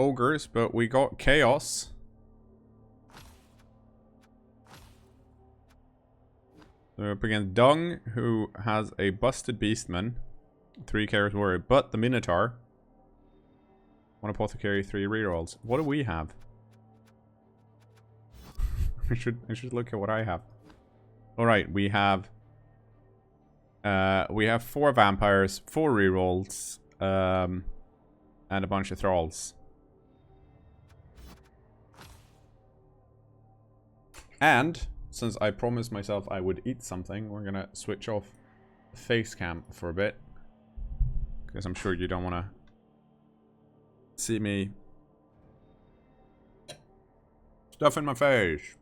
ogres, but we got chaos. We're up against Dung, who has a busted beastman, 3 carries warrior, but the Minotaur. 1 apothecary, 3 rerolls. What do we have? I should look at what I have. Alright, we have 4 vampires, 4 rerolls, and a bunch of thralls. And since I promised myself I would eat something, we're gonna switch off face cam for a bit. Because I'm sure you don't want to see me stuff in my face.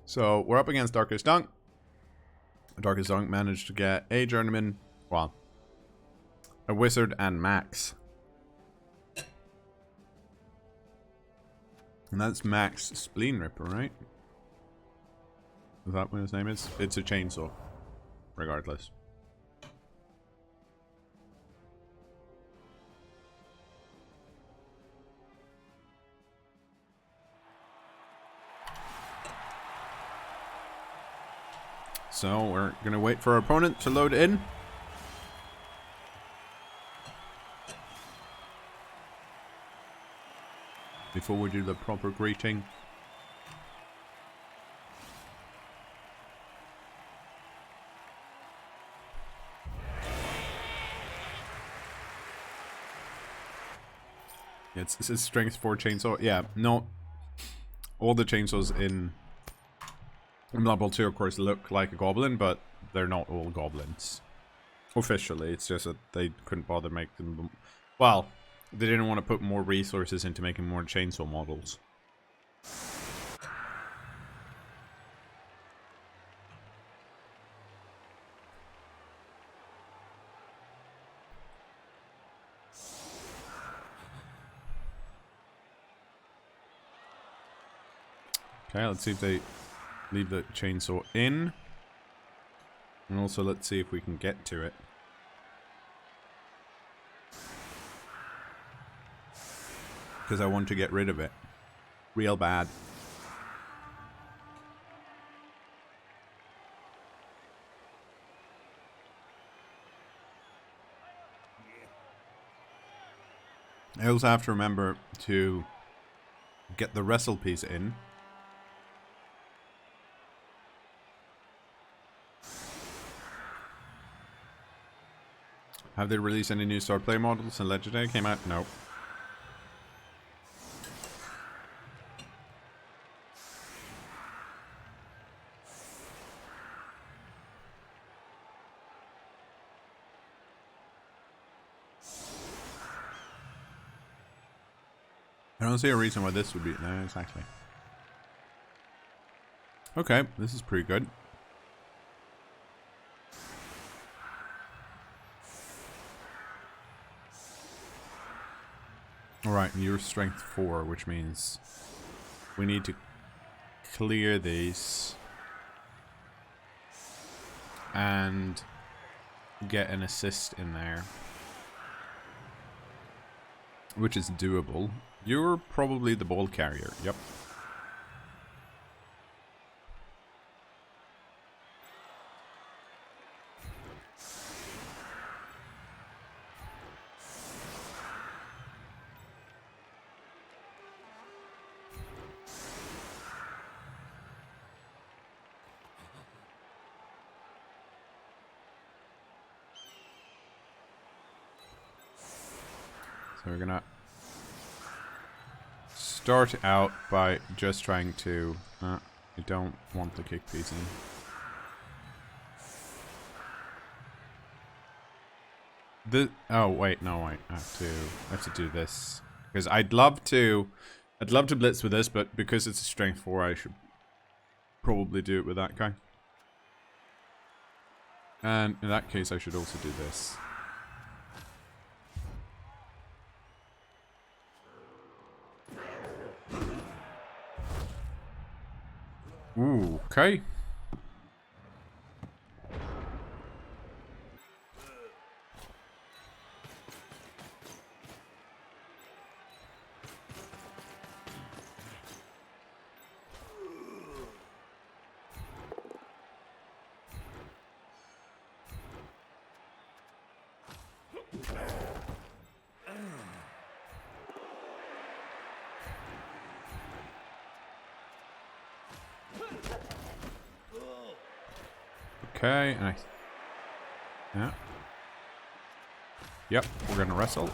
So we're up against Darkest Dunk. Darkest Dunk managed to get a journeyman, well, a wizard and Max. And that's Max Spleen Ripper, right? Is that what his name is? It's a chainsaw, regardless. So we're gonna wait for our opponent to load in. Before we do the proper greeting. It's a strength 4 chainsaw. Yeah, no. All the chainsaws in Blood Bowl 2, of course, look like a goblin, but they're not all goblins. Officially, it's just that they couldn't bother make them. Well, they didn't want to put more resources into making more chainsaw models. Okay, let's see if they leave the chainsaw in. And also let's see if we can get to it. Because I want to get rid of it. Real bad. I also have to remember to get the wrestle piece in. Have they released any new Star Player models in Legendary? Came out? No. I don't see a reason why this would be... No, exactly. Okay, this is pretty good. Alright, you're strength 4, which means we need to clear these and get an assist in there, which is doable. You're probably the ball carrier, yep. So we're gonna start out by just trying to... I don't want the kick piece in. Oh wait, no wait. I have to do this because I'd love to blitz with this, but because it's a strength 4, I should probably do it with that guy. And in that case, I should also do this. Ooh, okay. Okay, and yeah. Yep, we're gonna wrestle.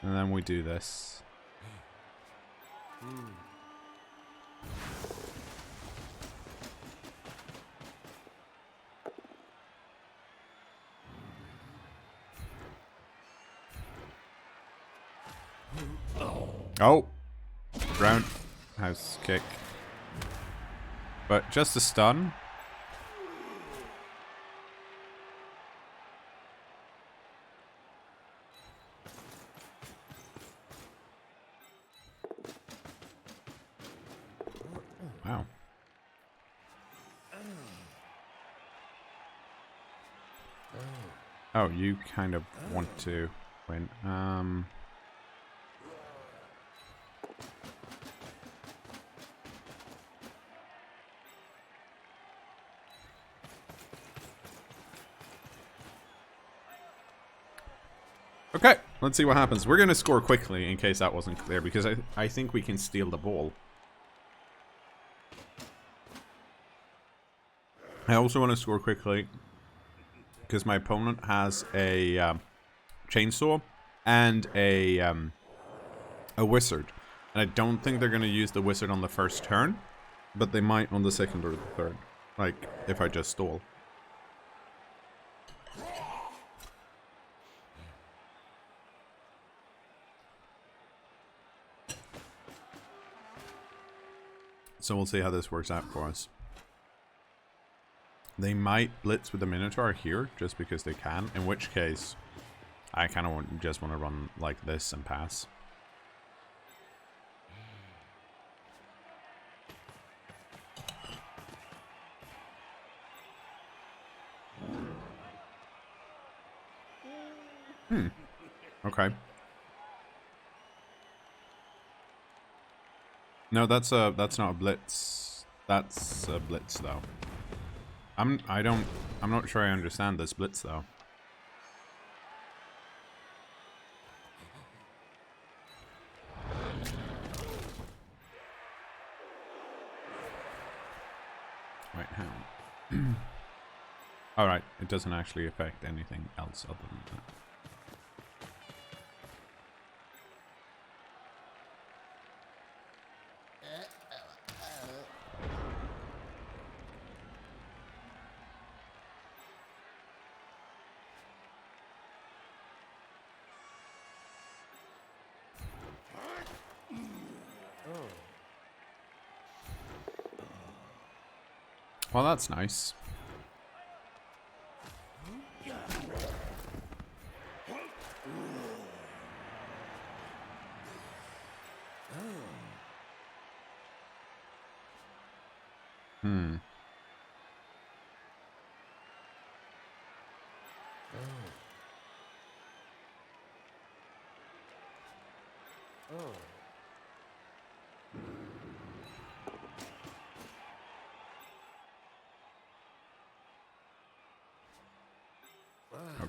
And then we do this. Oh! Roundhouse kick. But just a stun. Wow. Oh, you kind of want to win. Okay, let's see what happens. We're going to score quickly in case that wasn't clear, because I think we can steal the ball. I also want to score quickly because my opponent has a chainsaw and a wizard. And I don't think they're going to use the wizard on the first turn, but they might on the second or the third. Like, if I just stall. So we'll see how this works out for us. They might blitz with the Minotaur here, just because they can. In which case, I kind of just want to run like this and pass. Okay. No, that's not a blitz. That's a blitz though. I'm not sure I understand this blitz though. Wait, hang on. Alright, it doesn't actually affect anything else other than that. Well, that's nice.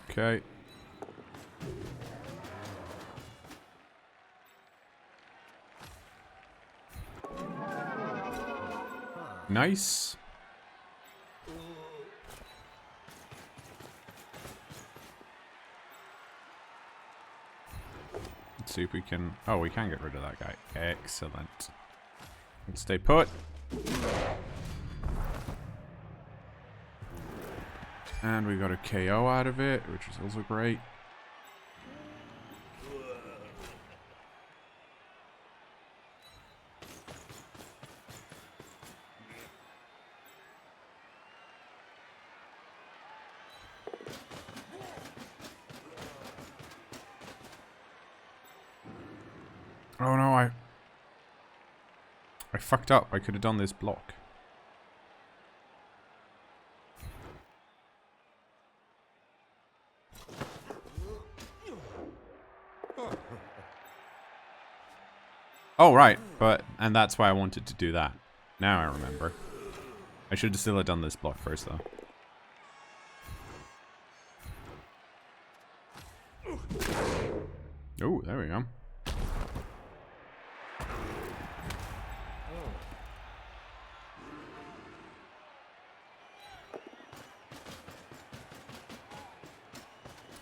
Okay. Nice. Let's see if we can... Oh, we can get rid of that guy. Excellent. Let's stay put. And we got a KO out of it, which is also great. Oh no, I fucked up. I could have done this block. Oh, right. And that's why I wanted to do that. Now I remember. I should have still have done this block first, though. Oh, there we go.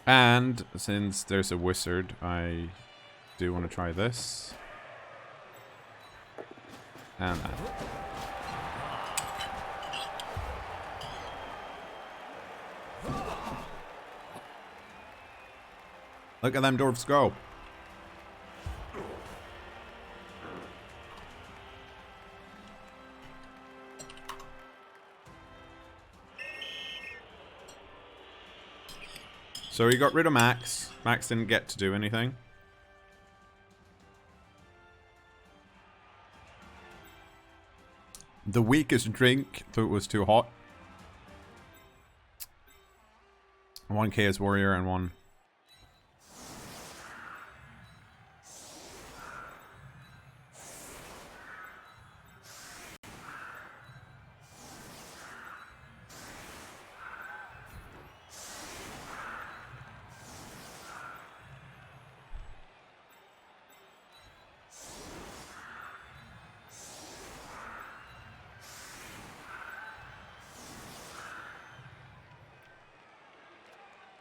And since there's a wizard, I do want to try this. And that. Look at them dwarves go. So he got rid of Max. Max didn't get to do anything. The weakest drink, though it was too hot. One Chaos Warrior and one.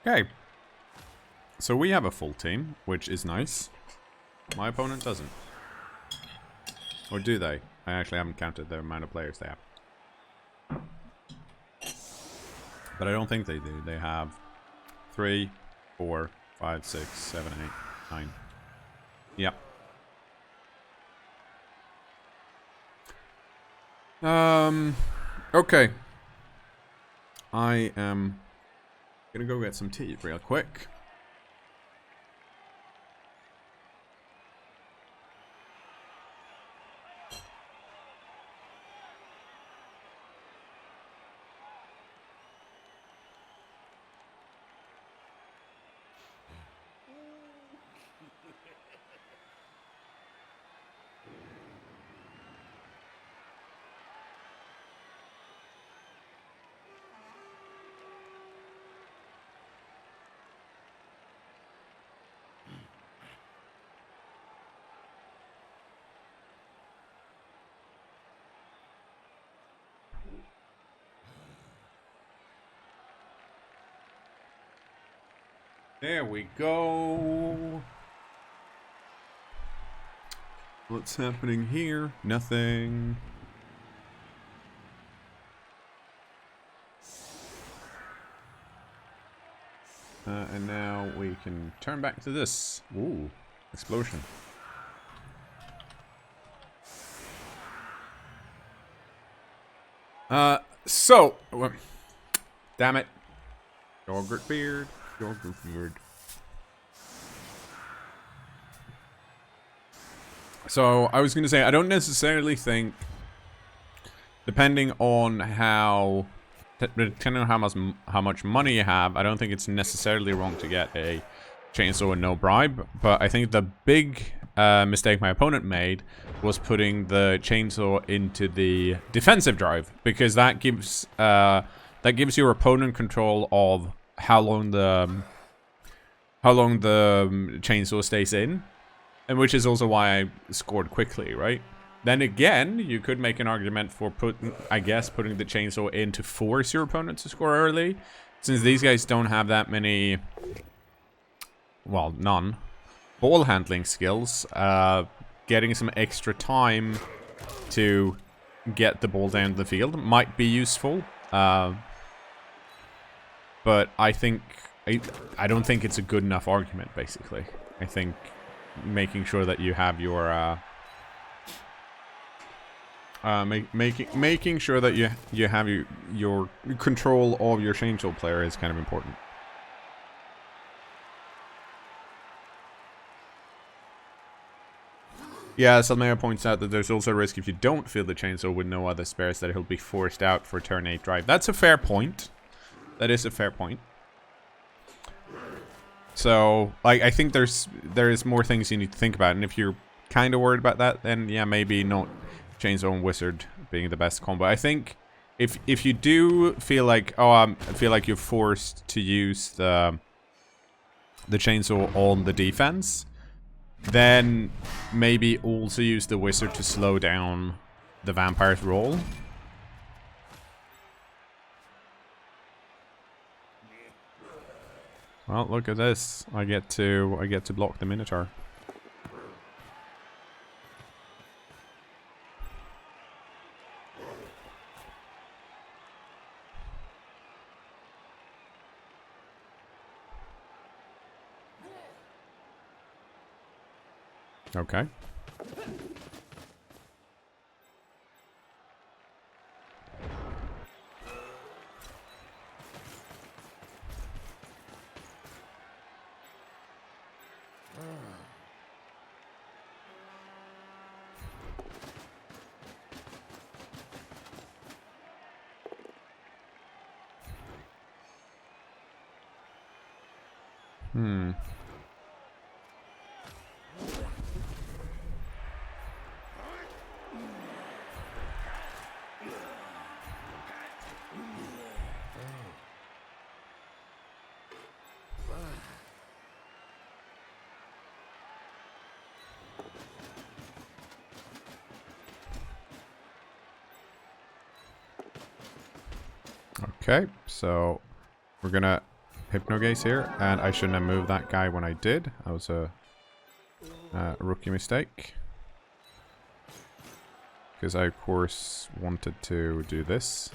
Okay. So we have a full team, which is nice. My opponent doesn't. Or do they? I actually haven't counted the amount of players they have. But I don't think they do. They have 3, 4, 5, 6, 7, 8, 9. Yep. Okay. I am gonna go get some tea real quick. There we go. What's happening here? Nothing. And now we can turn back to this. Ooh, explosion. So, damn it. Yogurt beard. Yogurt beard. So, I was going to say, I don't necessarily think, depending on how much money you have, I don't think it's necessarily wrong to get a chainsaw and no bribe. But I think the big mistake my opponent made was putting the chainsaw into the defensive drive, because that gives your opponent control of how long the chainsaw stays in, and which is also why I scored quickly, right? Then again, you could make an argument for putting the chainsaw in to force your opponent to score early, since these guys don't have that many, well, none, ball handling skills. Getting some extra time to get the ball down the field might be useful. But I don't think it's a good enough argument, basically. I think making sure that you have your making sure that you have your control of your chainsaw player is kind of important. Yeah, Salmea points out that there's also a risk if you don't fill the chainsaw with no other spares that he'll be forced out for turn 8 drive. That's a fair point. That is a fair point. So, like, I think there is more things you need to think about, and if you're kind of worried about that, then yeah, maybe not chainsaw and wizard being the best combo. I think if you do feel like, I feel like you're forced to use the chainsaw on the defense, Then maybe also use the wizard to slow down the vampire's roll. Well, look at this. I get to block the Minotaur. Okay. Okay, so we're gonna Hypnogaze here, and I shouldn't have moved that guy when I did. That was a rookie mistake. Because I, of course, wanted to do this.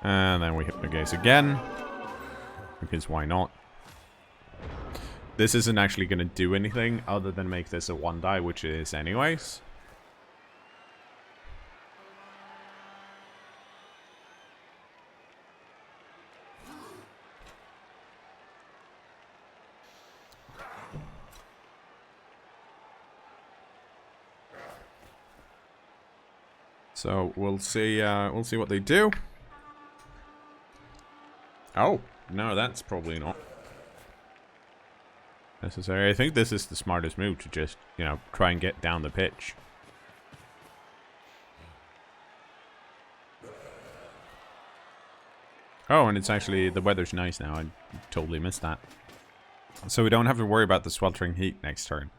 And then we Hypnogaze again. Because why not? This isn't actually going to do anything other than make this a 1-die, which it is anyways. So we'll see what they do. Oh, no, that's probably not necessary. I think this is the smartest move to just, you know, try and get down the pitch. Oh, and it's actually, the weather's nice now. I totally missed that. So we don't have to worry about the sweltering heat next turn.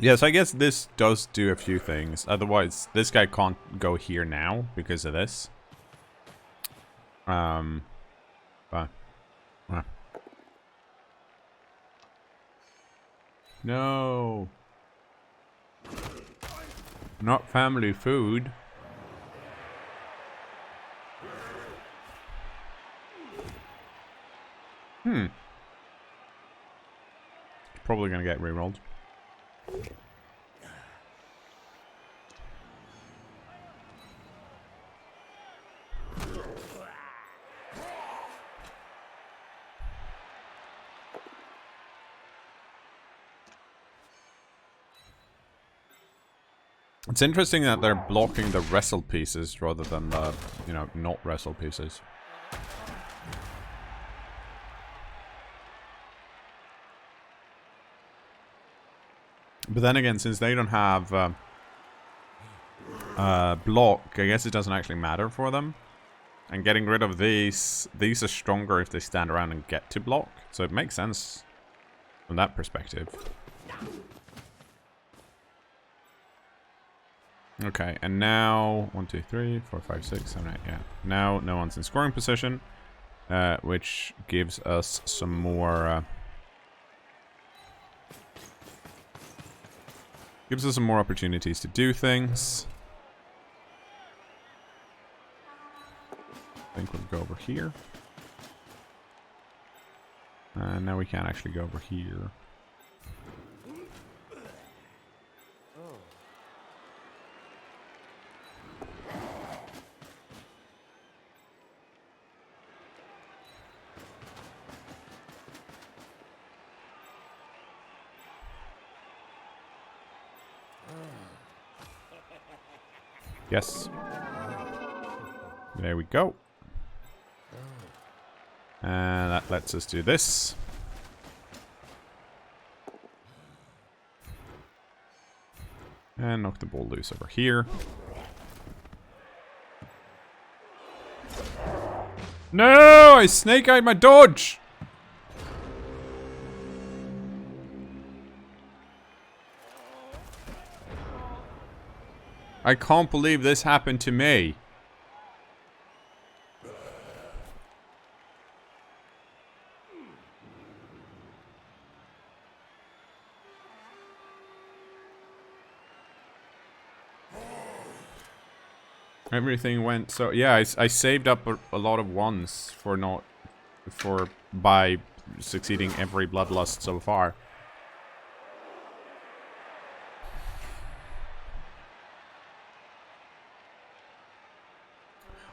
Yes, I guess this does do a few things. Otherwise, this guy can't go here now because of this. But no. Not family food. Probably gonna get rerolled. It's interesting that they're blocking the wrestle pieces rather than the, you know, not wrestle pieces. But then again, since they don't have block, I guess it doesn't actually matter for them. And getting rid of these are stronger if they stand around and get to block. So it makes sense from that perspective. Okay, and now 1, 2, 3, 4, 5, 6, 7, 8. Yeah, now no one's in scoring position, which gives us some more. Gives us some more opportunities to do things. I think we'll go over here. And now we can't actually go over here. Yes. There we go. And that lets us do this. And knock the ball loose over here. No! I snake-eyed my dodge! I can't believe this happened to me. Everything went so... Yeah, I saved up a lot of ones by succeeding every bloodlust so far.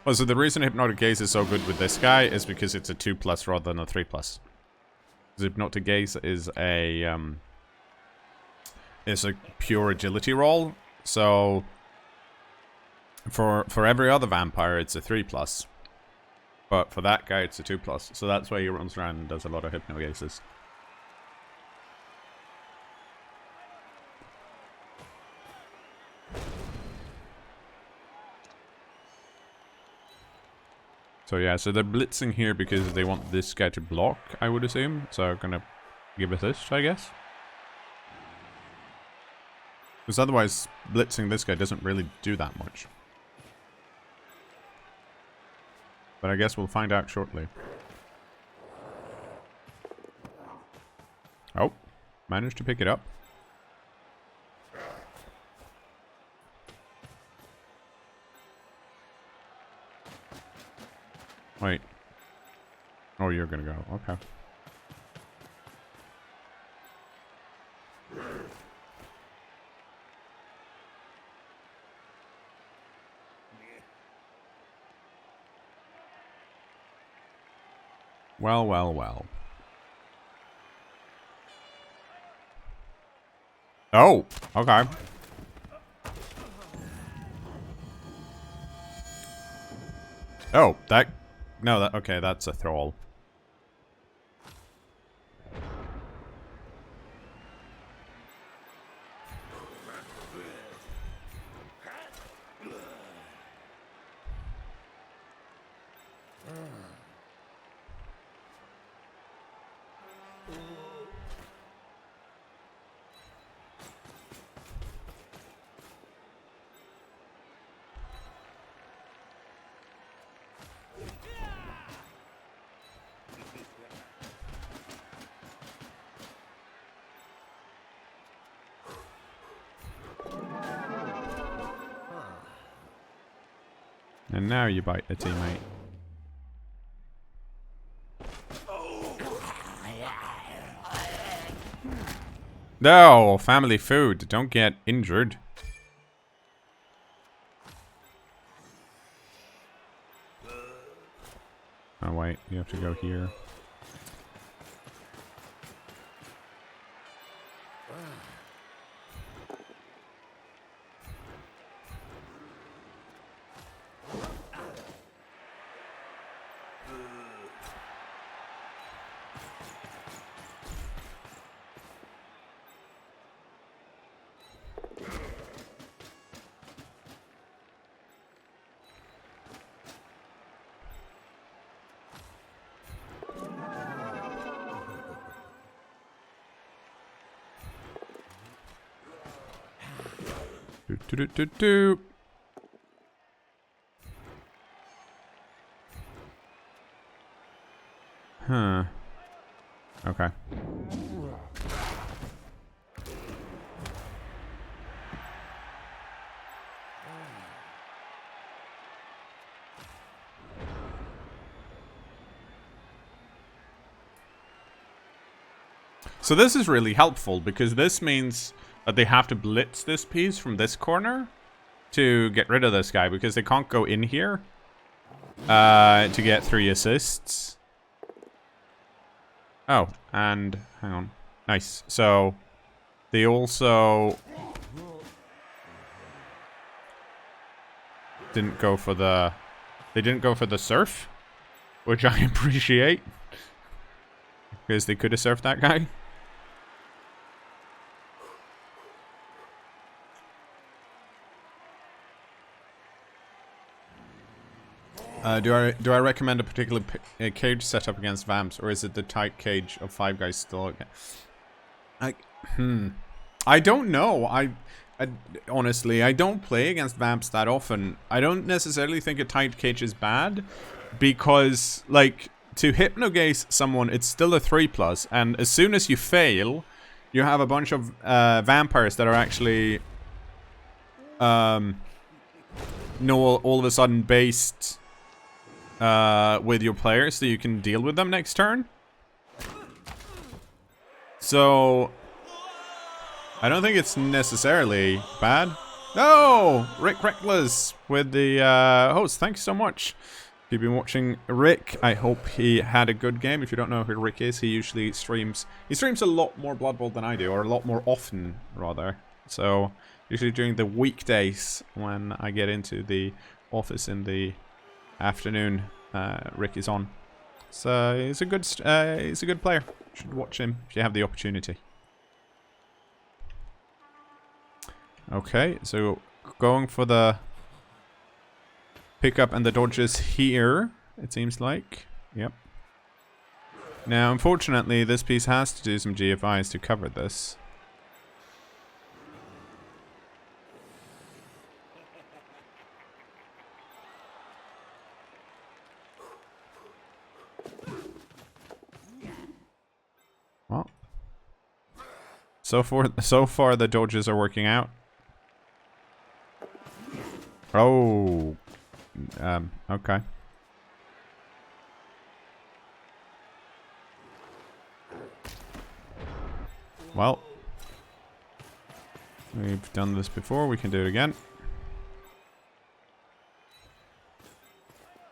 Well, so the reason Hypnotic Gaze is so good with this guy is because it's a 2+ rather than a 3+. Because Hypnotic Gaze is a pure agility roll, so for every other vampire it's a 3+. But for that guy it's a 2+. So that's why he runs around and does a lot of Hypno Gazes. So yeah, so they're blitzing here because they want this guy to block, I would assume. So I'm gonna give it this, I guess. Because otherwise, blitzing this guy doesn't really do that much. But I guess we'll find out shortly. Oh, managed to pick it up. Wait. Oh, you're gonna go. Okay. Well, well, well. Oh, okay. Oh, that... No, that... Okay, that's a thrall. And now you bite the teammate. No, family food. Don't get injured. Oh wait, you have to go here. Do. Huh. Okay. So this is really helpful because this means that they have to blitz this piece from this corner to get rid of this guy because they can't go in here to get 3 assists. Oh, and hang on. Nice. So they also didn't go for the surf, which I appreciate because they could have surfed that guy. Do I recommend a particular cage setup against vamps, or is it the tight cage of 5 guys still okay? I don't know. I honestly, I don't play against vamps that often. I don't necessarily think a tight cage is bad, because like to hypnogaze someone, it's still a 3+, and as soon as you fail, you have a bunch of vampires that are actually all of a sudden based with your players, so you can deal with them next turn. So I don't think it's necessarily bad. No! Rick Reckless with the host. Thanks so much. If you've been watching Rick, I hope he had a good game. If you don't know who Rick is, he usually streams. He streams a lot more Blood Bowl than I do, or a lot more often, rather. So usually during the weekdays when I get into the office in the afternoon, Rick is on. So he's a good player. You should watch him if you have the opportunity. Okay, so going for the pickup and the dodges here, it seems like. Yep. Now, unfortunately, this piece has to do some GFIs to cover this. Well, so far the dodges are working out. Oh, okay. Well, we've done this before. We can do it again.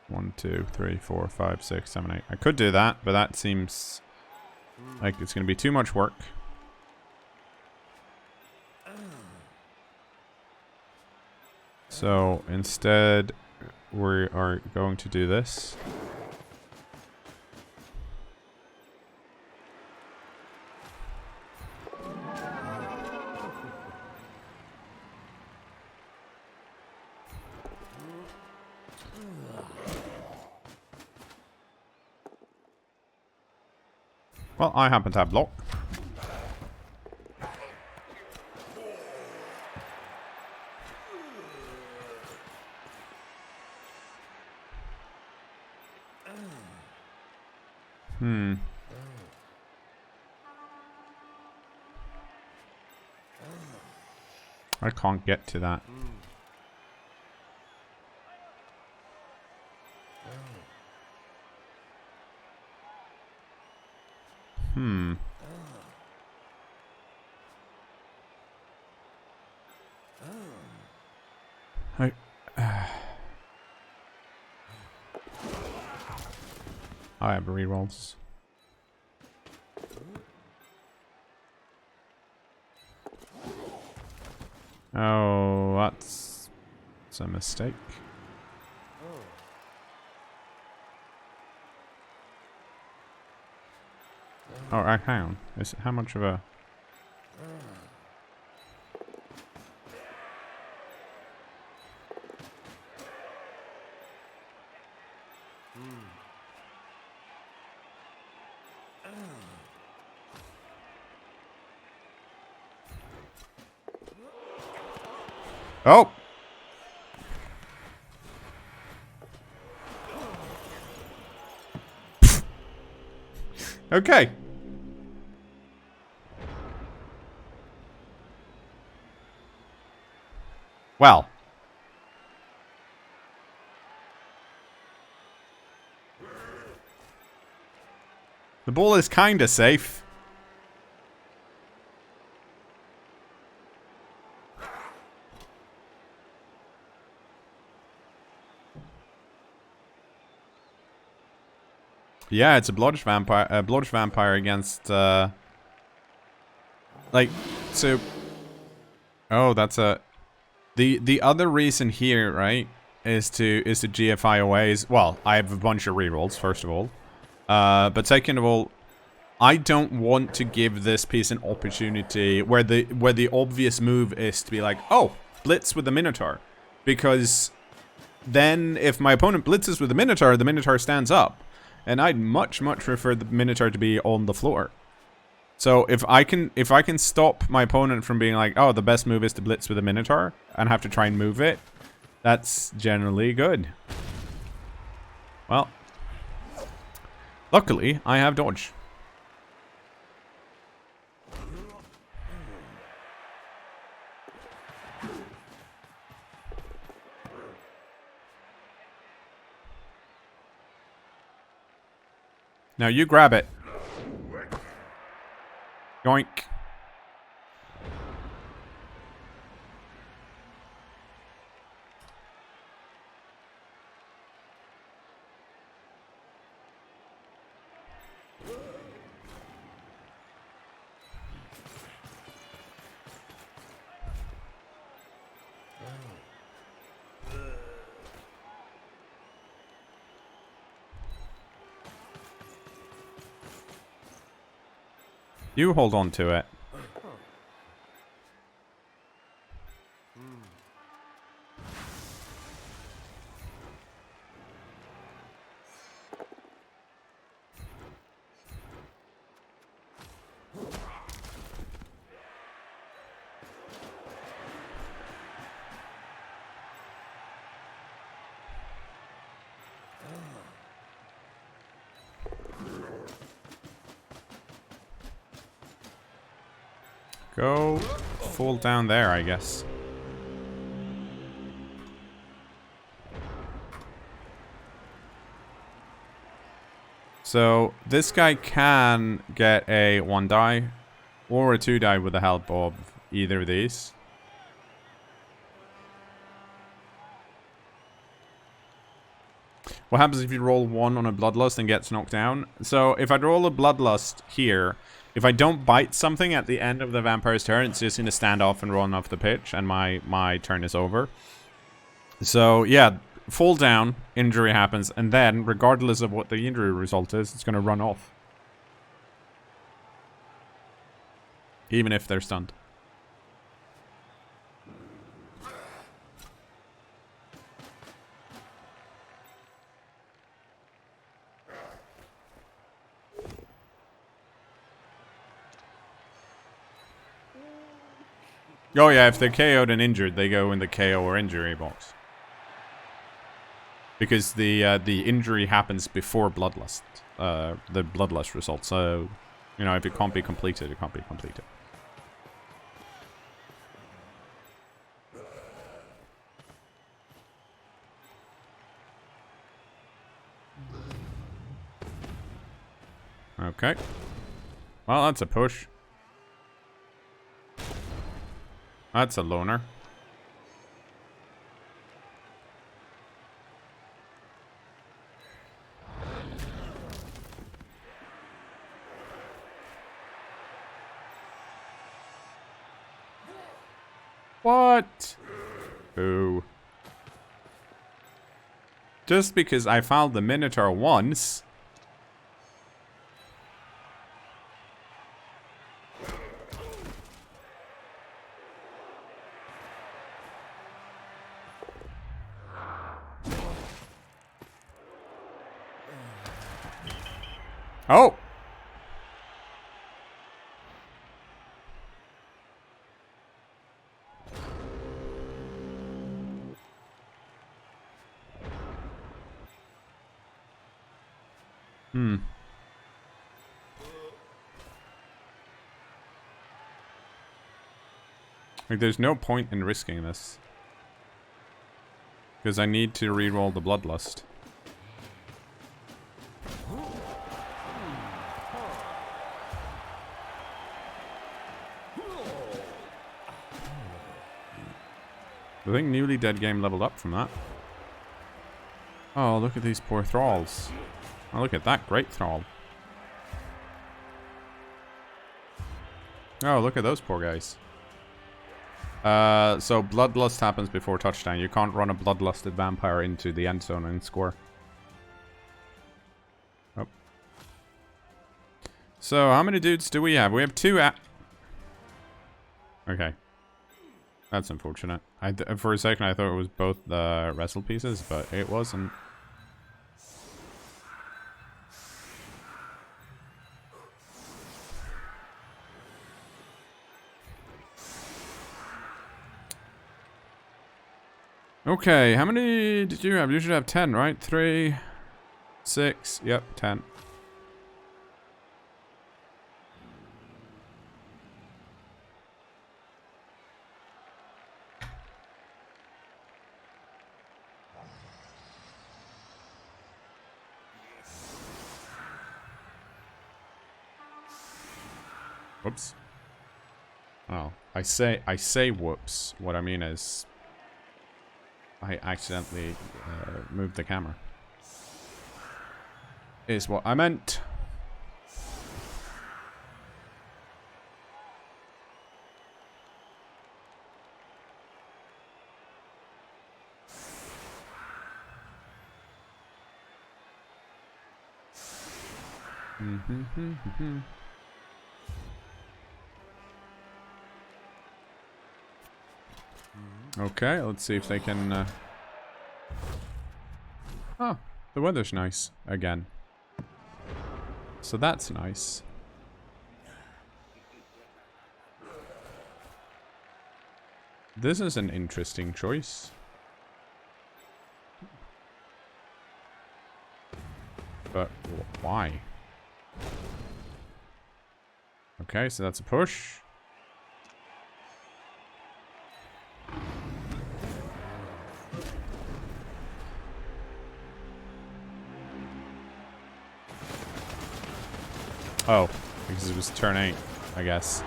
1, 2, 3, 4, 5, 6, 7, 8. I could do that, but that seems like it's going to be too much work. So instead, we are going to do this. Well, I happen to have block. I can't get to that. I have rerolls. Oh, that's a mistake. Oh, hang on. Is it, how much of a... Oh! Okay. Well. The ball is kinda safe. Yeah, it's a bloodish vampire against like, so, oh, that's a, the other reason here, right, is to GFI away. Well, I have a bunch of rerolls, first of all, but second of all, I don't want to give this piece an opportunity where the obvious move is to be like, oh, blitz with the Minotaur, because then if my opponent blitzes with the Minotaur stands up, and I'd much prefer the Minotaur to be on the floor. So if I can stop my opponent from being like, oh, the best move is to blitz with a Minotaur and have to try and move it, that's generally good. Well, luckily I have dodge. Now you grab it. Yoink. You hold on to it. Go fall down there, I guess. So this guy can get a 1 die or a 2 die with the help of either of these. What happens if you roll 1 on a bloodlust and gets knocked down? So if I roll a bloodlust here, if I don't bite something at the end of the vampire's turn, it's just going to stand off and run off the pitch, and my turn is over. So yeah, fall down, injury happens, and then, regardless of what the injury result is, it's going to run off. Even if they're stunned. Oh yeah, if they're KO'd and injured, they go in the KO or injury box. Because the injury happens before bloodlust, the bloodlust result. So, you know, if it can't be completed, it can't be completed. Okay. Well, that's a push. That's a loner. What? Boo. Just because I found the Minotaur once. Oh! Like, there's no point in risking this. Because I need to reroll the bloodlust. I think Newly Dead Game leveled up from that. Oh, look at these poor thralls. Oh, look at that. Great thrall. Oh, look at those poor guys. So bloodlust happens before touchdown. You can't run a bloodlusted vampire into the end zone and score. Oh. So how many dudes do we have? We have 2 Okay. That's unfortunate. For a second I thought it was both the wrestle pieces, but it wasn't. Okay, how many did you have? You should have 10, right? 3, 6, yep, 10. Whoops. Oh, I say whoops. What I mean is I accidentally moved the camera. Is what I meant. Okay, let's see if they can... Oh, the weather's nice again. So that's nice. This is an interesting choice. But why? Okay, so that's a push. Oh, because it was turn 8, I guess.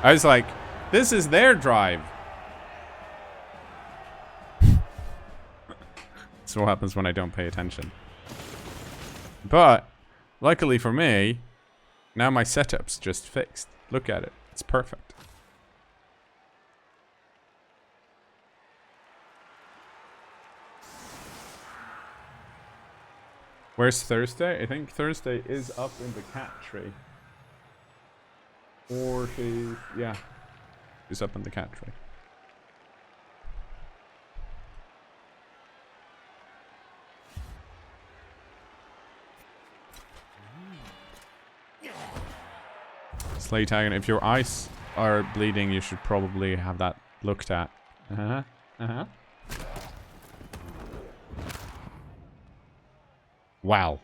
I was like, this is their drive. That's what happens when I don't pay attention. But, luckily for me, now my setup's just fixed. Look at it. It's perfect. Where's Thursday? I think Thursday is up in the cat tree. Or she's... yeah. She's up in the cat tree. Slay tagging. If your eyes are bleeding, you should probably have that looked at. Wow.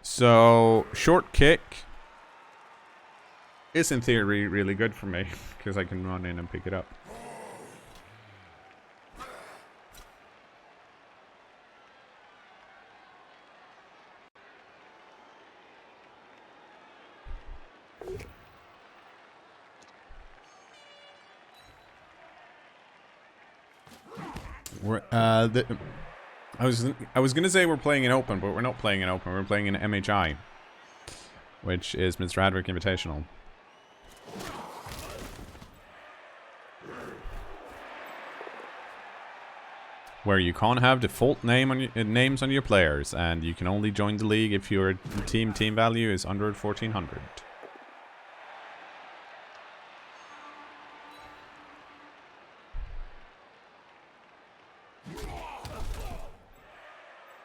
So, short kick is in theory really good for me, because I can run in and pick it up. I was gonna say we're playing in open, but we're not playing in open. We're playing in MHI, which is Mr. Adric Invitational. Where you can't have default names on your players, and you can only join the league if your team value is under 1400.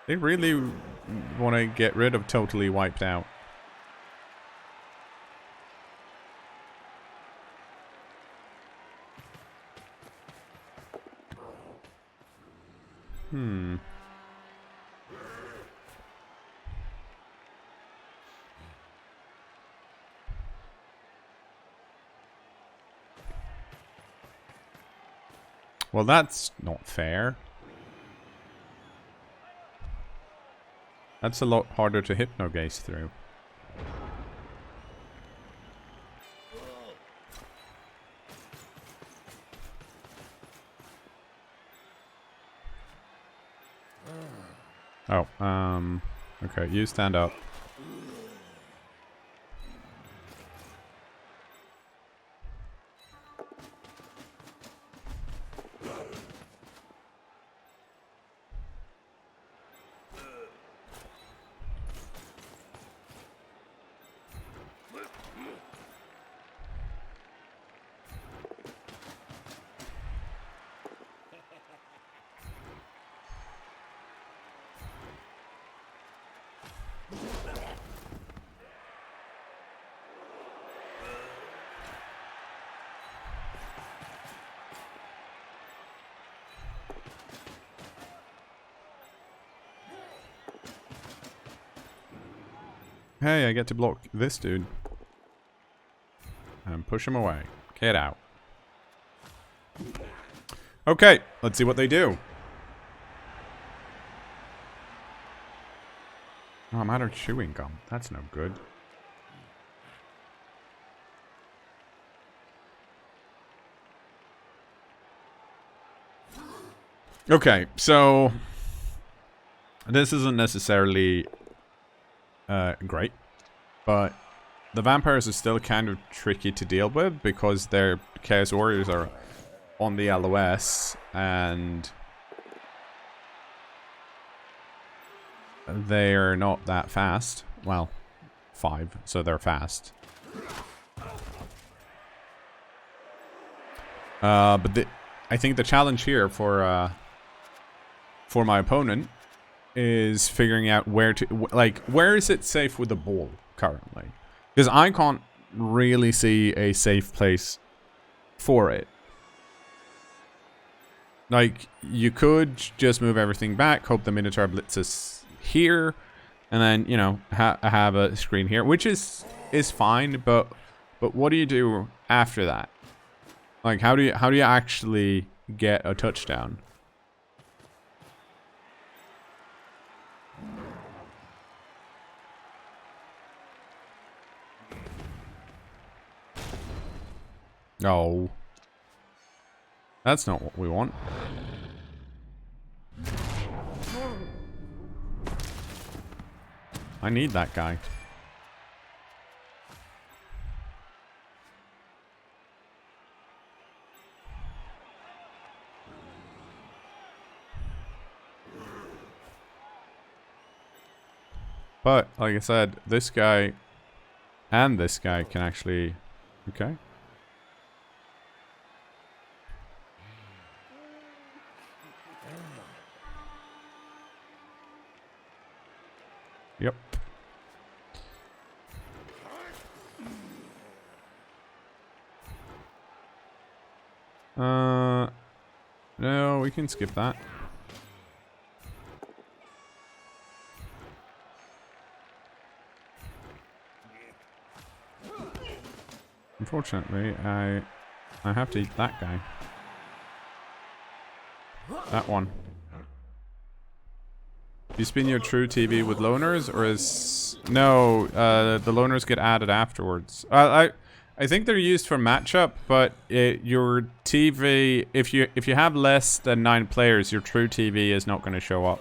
They really want to get rid of totally wiped out. Well, that's not fair. That's a lot harder to hypnogaze through. Oh, okay, you stand up. Hey, I get to block this dude. And push him away. Get out. Okay, let's see what they do. Oh, I'm out of chewing gum. That's no good. Okay, so this isn't necessarily great, but the vampires are still kind of tricky to deal with because their Chaos Warriors are on the LOS and they're not that fast. Well, 5, so they're fast. But I think the challenge here for my opponent is figuring out where to, like, where is it safe with the ball currently? Because I can't really see a safe place for it. Like, you could just move everything back, hope the Minotaur blitzes here, and then, you know, have a screen here, which is fine, but what do you do after that? Like, how do you actually get a touchdown? No. That's not what we want. I need that guy. But, like I said, this guy and this guy can actually... Okay. Yep. No, we can skip that. Unfortunately, I have to eat that guy. That one. Do you spin your true TV with loners, or is... No, the loners get added afterwards. I think they're used for matchup, but your TV, if you have less than 9 players, your true TV is not going to show up.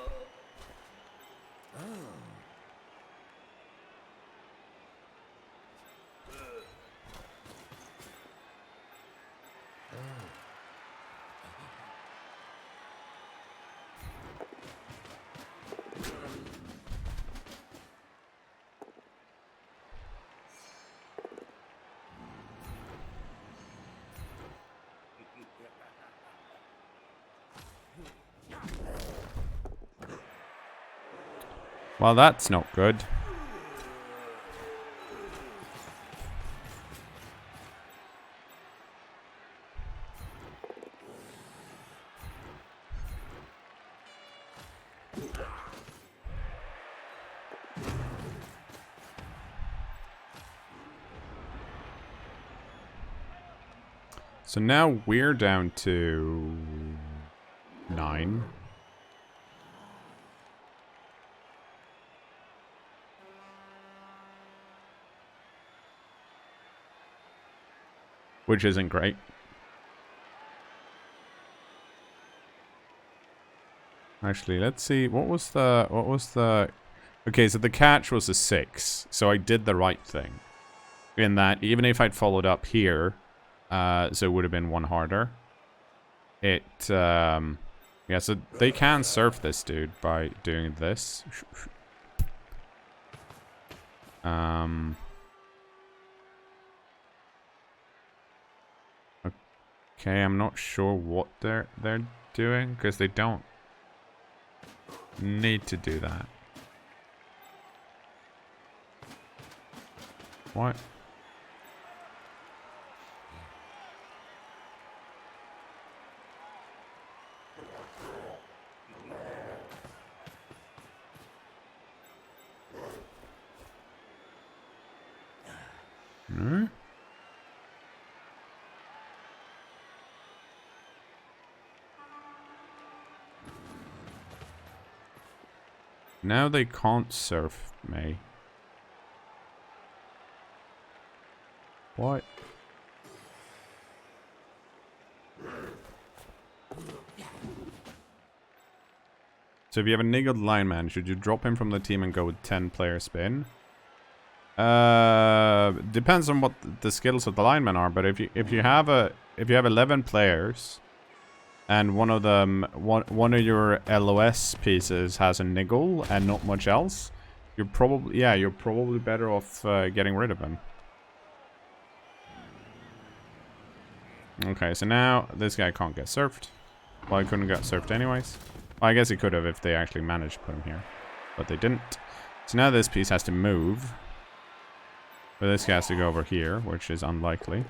Well, that's not good. So now we're down to 9. Which isn't great. Actually, let's see. What was the... Okay, so the catch was a 6. So I did the right thing. In that, even if I'd followed up here, so it would have been 1 harder. Yeah, so they can surf this dude by doing this. Okay, I'm not sure what they're doing, because they don't need to do that. What? Hmm? Now they can't surf me. What? So if you have a niggled lineman, should you drop him from the team and go with 10-player spin? Depends on what the skills of the linemen are, but if you have 11 players and one of them one of your LOS pieces has a niggle and not much else, you're probably better off getting rid of him. Okay, so now this guy can't get surfed. Well, he couldn't get surfed anyways. Well, I guess he could have if they actually managed to put him here, but they didn't. So now this piece has to move. But this guy has to go over here, which is unlikely.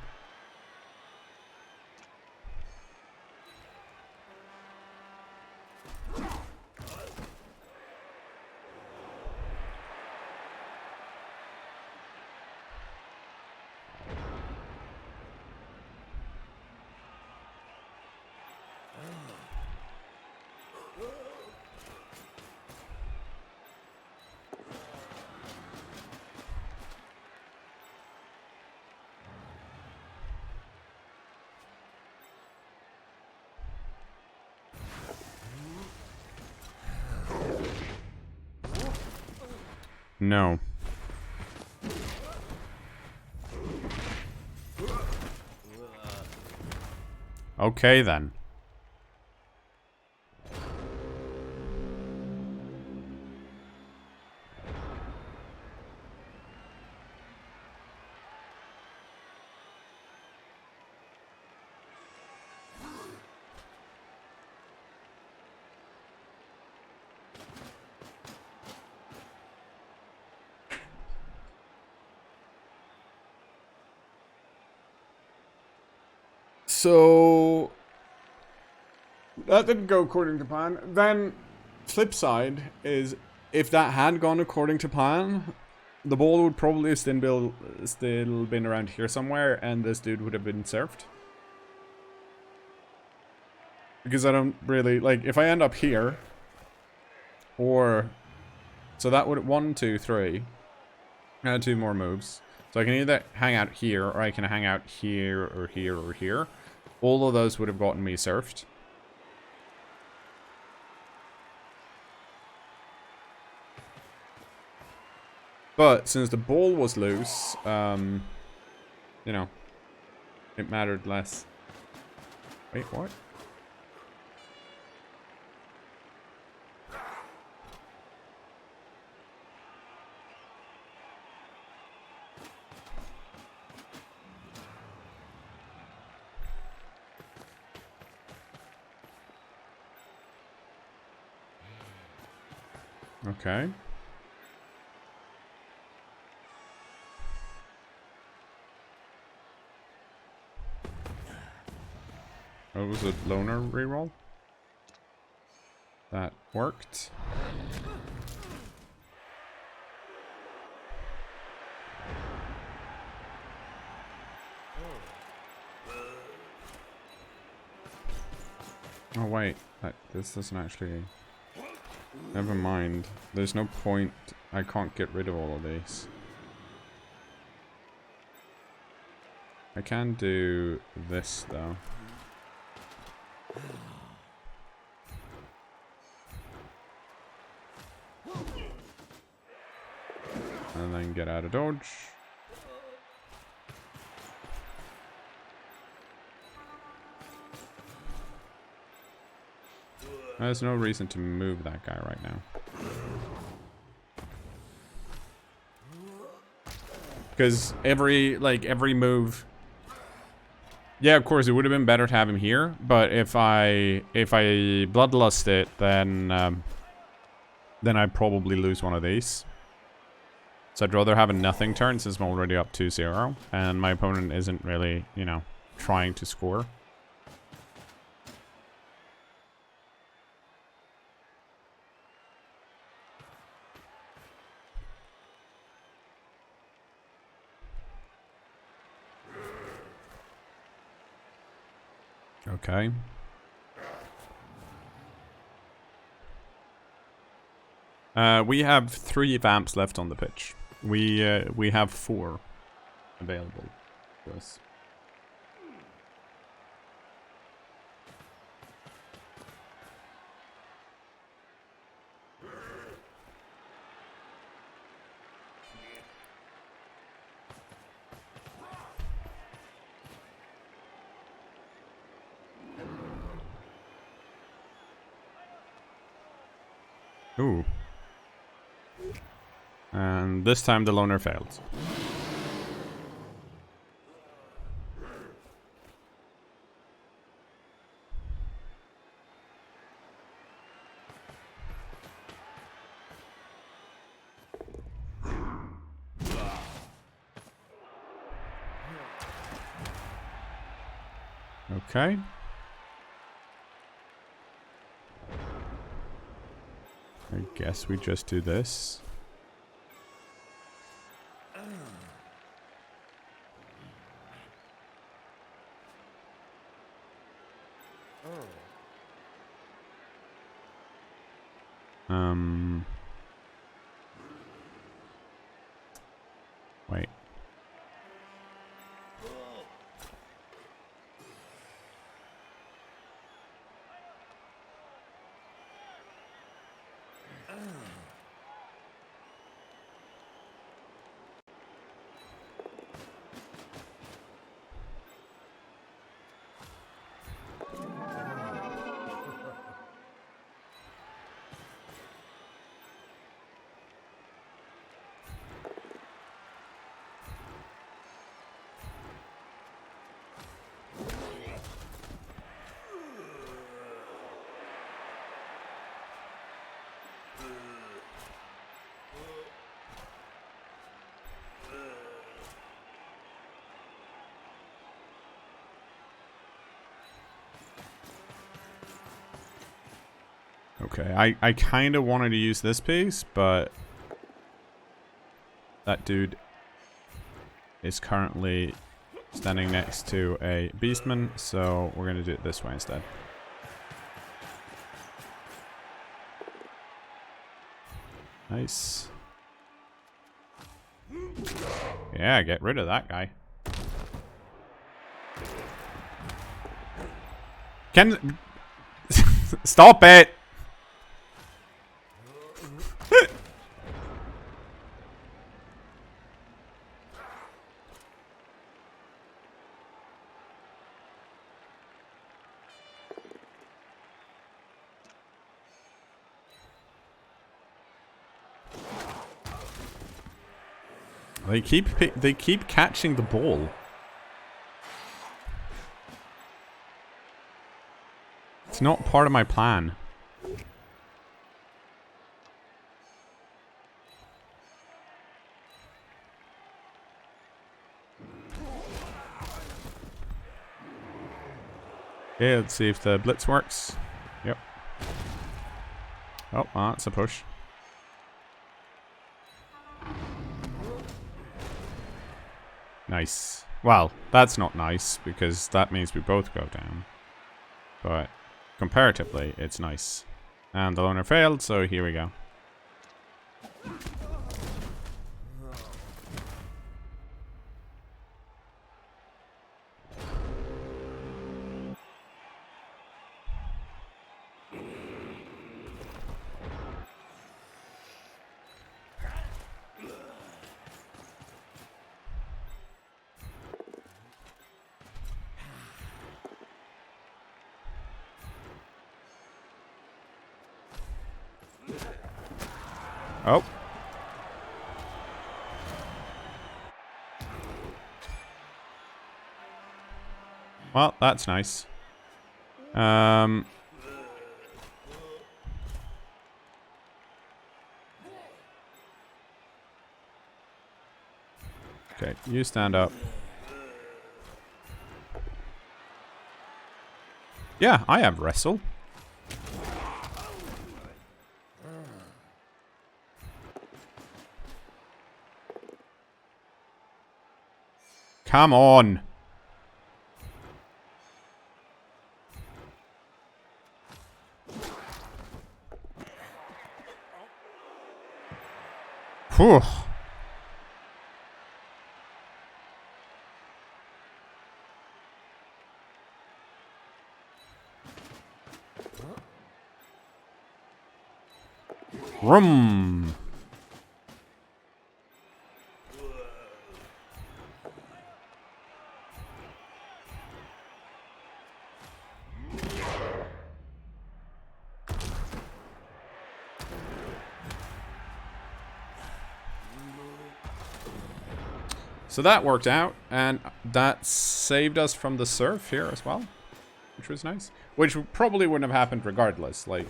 No. Okay then. So that didn't go according to plan. Then flip side is if that had gone according to plan, the ball would probably still been around here somewhere, and this dude would have been surfed. Because I don't really like if I end up here, or so that would 1, 2, 3. I had 2 more moves, so I can either hang out here, or I can hang out here, or here, or here. All of those would have gotten me surfed. But since the ball was loose, you know, it mattered less. Wait, what? Okay. Oh, it was a loner reroll. That worked. Oh wait, this doesn't actually... Never mind. There's no point. I can't get rid of all of these. I can do this though. And then get out of dodge. There's no reason to move that guy right now. Because every move... Yeah, of course, it would have been better to have him here. But if I bloodlust it, then I'd probably lose one of these. So I'd rather have a nothing turn since I'm already up 2-0. And my opponent isn't really, you know, trying to score. Okay. We have 3 vamps left on the pitch. We have 4 available to us. Ooh. And this time the loner failed. Okay. I guess we just do this. Wait. Okay, I kind of wanted to use this piece, but that dude is currently standing next to a beastman, so we're going to do it this way instead. Nice. Yeah, get rid of that guy. Stop it! They keep catching the ball. It's not part of my plan. Okay, let's see if the blitz works. Yep. Oh, that's a push. Nice. Well, that's not nice, because that means we both go down. But comparatively, it's nice. And the loner failed, so here we go. Oh. Well, that's nice. Okay, you stand up. Yeah, I have wrestle. Come on. Whew. Vroom. So that worked out, and that saved us from the surf here as well, which was nice. Which probably wouldn't have happened regardless, like...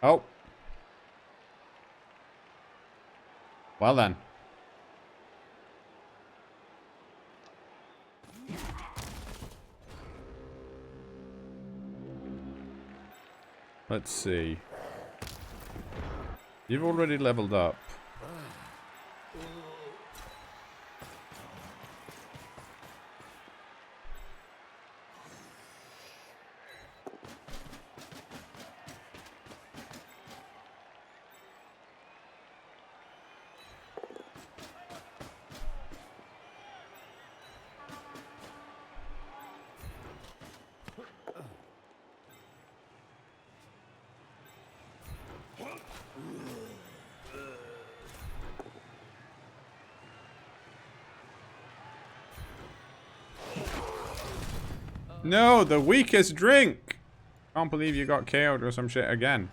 Oh. Well then. Let's see. You've already leveled up. No, the weakest drink! Can't believe you got KO'd or some shit again.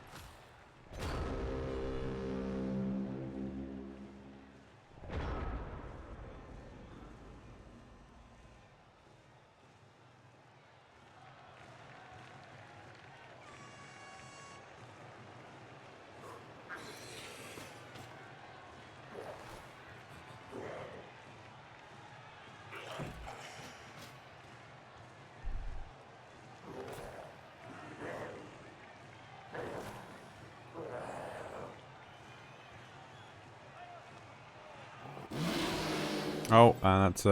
Oh, and that's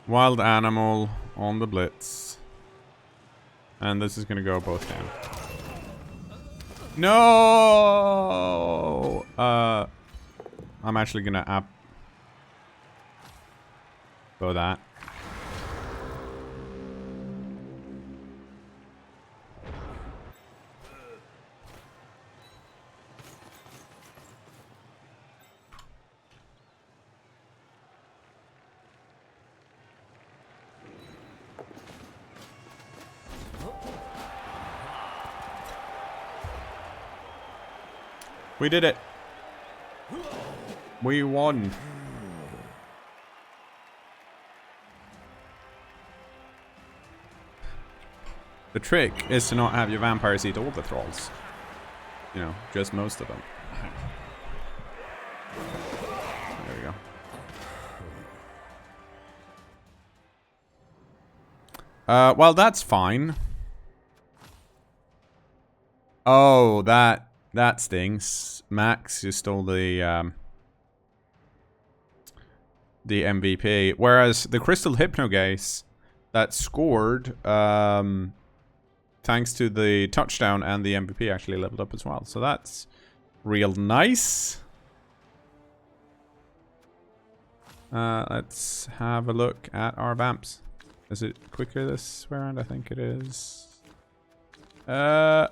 wild animal on the blitz. And this is gonna go both down. No! I'm actually gonna go that. We did it. We won. The trick is to not have your vampires eat all the thralls. You know, just most of them. There we go. Well, that's fine. Oh, that stings. Max, you stole the the MVP. Whereas the Crystal Hypnogaze that scored, thanks to the touchdown and the MVP, actually leveled up as well. So that's real nice. Let's have a look at our vamps. Is it quicker this round? I think it is. No,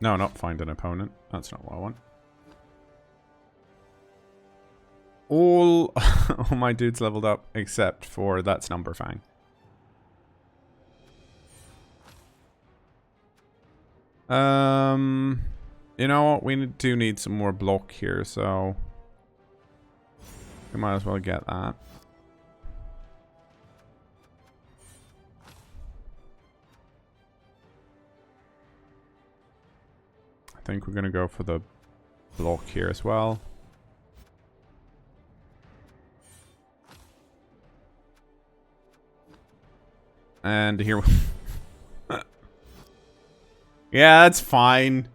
not find an opponent. That's not what I want. All my dudes leveled up except for that's Numberfang. You know what? We do need some more block here, so we might as well get that. I think we're gonna go for the block here as well. And here yeah, that's fine.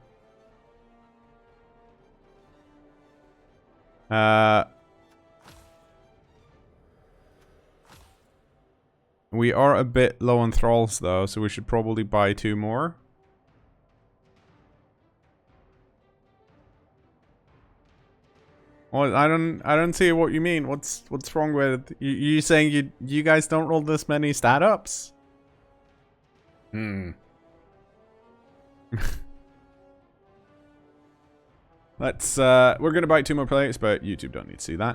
We are a bit low on thralls though, so we should probably buy 2 more. Well, I don't see what you mean. What's wrong with you saying you guys don't roll this many stat ups? Let's we're gonna buy 2 more players, but YouTube don't need to see that.